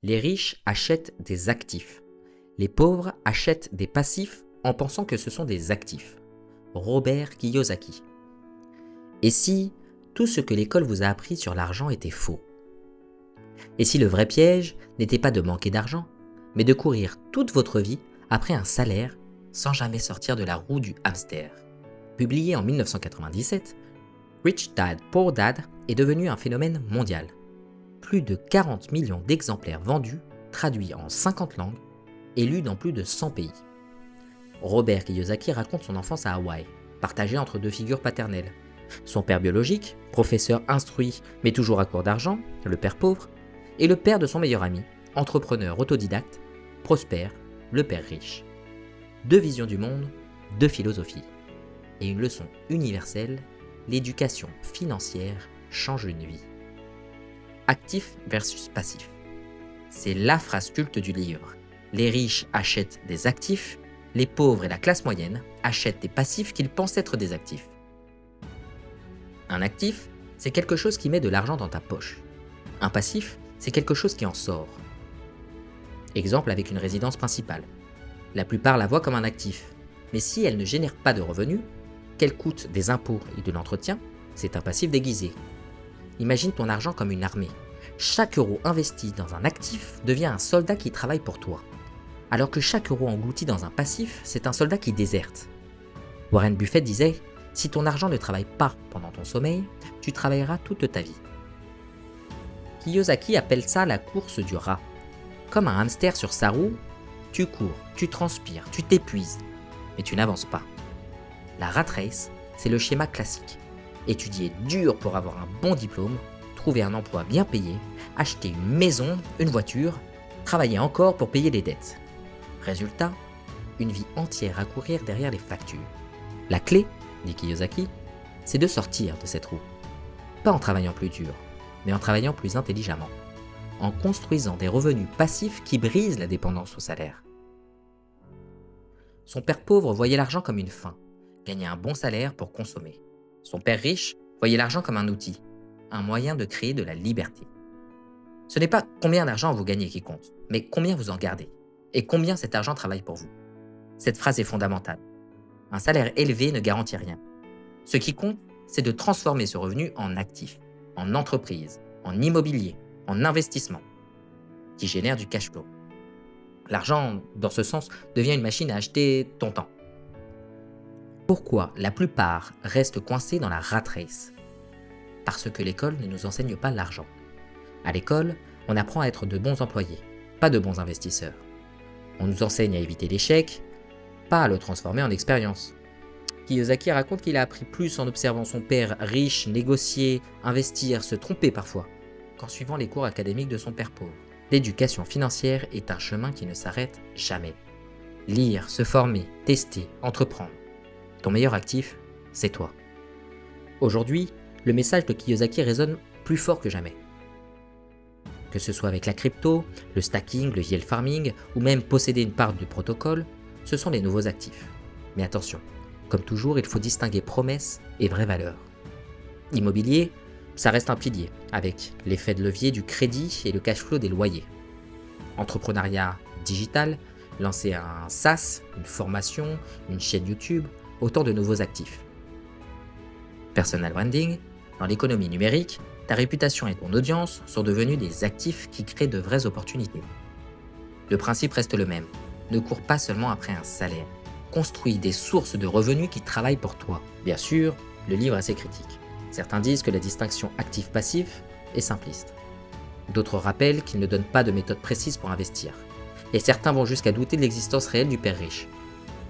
Les riches achètent des actifs. Les pauvres achètent des passifs en pensant que ce sont des actifs. Robert Kiyosaki. Et si tout ce que l'école vous a appris sur l'argent était faux? Et si le vrai piège n'était pas de manquer d'argent, mais de courir toute votre vie après un salaire sans jamais sortir de la roue du hamster? Publié en 1997, Rich Dad Poor Dad est devenu un phénomène mondial. Plus de 40 millions d'exemplaires vendus, traduits en 50 langues et lus dans plus de 100 pays. Robert Kiyosaki raconte son enfance à Hawaï, partagée entre deux figures paternelles. Son père biologique, professeur instruit mais toujours à court d'argent, le père pauvre, et le père de son meilleur ami, entrepreneur autodidacte, Prosper, le père riche. Deux visions du monde, deux philosophies. Et une leçon universelle, l'éducation financière change une vie. Actif versus passif. C'est la phrase culte du livre. Les riches achètent des actifs, les pauvres et la classe moyenne achètent des passifs qu'ils pensent être des actifs. Un actif, c'est quelque chose qui met de l'argent dans ta poche. Un passif, c'est quelque chose qui en sort. Exemple avec une résidence principale. La plupart la voient comme un actif, mais si elle ne génère pas de revenus, qu'elle coûte des impôts et de l'entretien, c'est un passif déguisé. Imagine ton argent comme une armée. Chaque euro investi dans un actif devient un soldat qui travaille pour toi. Alors que chaque euro englouti dans un passif, c'est un soldat qui déserte. Warren Buffett disait « Si ton argent ne travaille pas pendant ton sommeil, tu travailleras toute ta vie. » Kiyosaki appelle ça la course du rat. Comme un hamster sur sa roue, tu cours, tu transpires, tu t'épuises, mais tu n'avances pas. La rat race, c'est le schéma classique. Étudier dur pour avoir un bon diplôme, trouver un emploi bien payé, acheter une maison, une voiture, travailler encore pour payer les dettes. Résultat, une vie entière à courir derrière les factures. La clé, dit Kiyosaki, c'est de sortir de cette roue. Pas en travaillant plus dur, mais en travaillant plus intelligemment, en construisant des revenus passifs qui brisent la dépendance au salaire. Son père pauvre voyait l'argent comme une fin, gagner un bon salaire pour consommer. Son père riche voyait l'argent comme un outil, un moyen de créer de la liberté. Ce n'est pas combien d'argent vous gagnez qui compte, mais combien vous en gardez, et combien cet argent travaille pour vous. Cette phrase est fondamentale. Un salaire élevé ne garantit rien. Ce qui compte, c'est de transformer ce revenu en actif, en entreprise, en immobilier, en investissement, qui génère du cash flow. L'argent, dans ce sens, devient une machine à acheter ton temps. Pourquoi la plupart restent coincés dans la rat race? Parce que l'école ne nous enseigne pas l'argent. À l'école, on apprend à être de bons employés, pas de bons investisseurs. On nous enseigne à éviter l'échec, pas à le transformer en expérience. Kiyosaki raconte qu'il a appris plus en observant son père riche négocier, investir, se tromper parfois, qu'en suivant les cours académiques de son père pauvre. L'éducation financière est un chemin qui ne s'arrête jamais. Lire, se former, tester, entreprendre. Ton meilleur actif, c'est toi. Aujourd'hui, le message de Kiyosaki résonne plus fort que jamais. Que ce soit avec la crypto, le stacking, le yield farming, ou même posséder une part du protocole, ce sont les nouveaux actifs. Mais attention, comme toujours, il faut distinguer promesses et vraies valeurs. Immobilier, ça reste un pilier, avec l'effet de levier du crédit et le cash flow des loyers. Entrepreneuriat digital, lancer un SaaS, une formation, une chaîne YouTube, autant de nouveaux actifs. Personal branding, dans l'économie numérique, ta réputation et ton audience sont devenus des actifs qui créent de vraies opportunités. Le principe reste le même. Ne cours pas seulement après un salaire. Construis des sources de revenus qui travaillent pour toi. Bien sûr, le livre est assez critique. Certains disent que la distinction actif-passif est simpliste. D'autres rappellent qu'il ne donne pas de méthode précise pour investir. Et certains vont jusqu'à douter de l'existence réelle du père riche.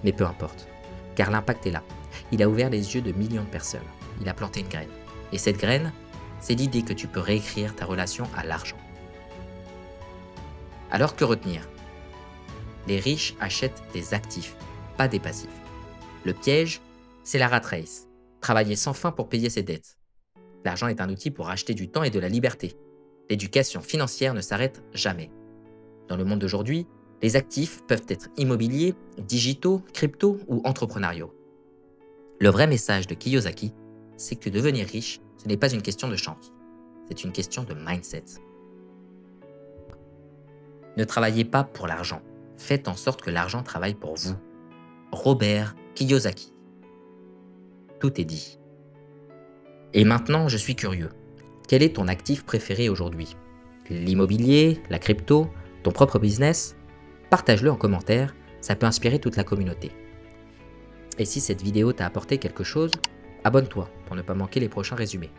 Mais peu importe, car l'impact est là. Il a ouvert les yeux de millions de personnes. Il a planté une graine. Et cette graine, c'est l'idée que tu peux réécrire ta relation à l'argent. Alors que retenir? Les riches achètent des actifs, pas des passifs. Le piège, c'est la rat race. Travailler sans fin pour payer ses dettes. L'argent est un outil pour acheter du temps et de la liberté. L'éducation financière ne s'arrête jamais. Dans le monde d'aujourd'hui, les actifs peuvent être immobiliers, digitaux, crypto ou entrepreneuriaux. Le vrai message de Kiyosaki, c'est que devenir riche, ce n'est pas une question de chance. C'est une question de mindset. Ne travaillez pas pour l'argent. Faites en sorte que l'argent travaille pour vous. Robert Kiyosaki. Tout est dit. Et maintenant, je suis curieux. Quel est ton actif préféré aujourd'hui? L'immobilier, la crypto, ton propre business? Partage-le en commentaire, ça peut inspirer toute la communauté. Et si cette vidéo t'a apporté quelque chose, abonne-toi pour ne pas manquer les prochains résumés.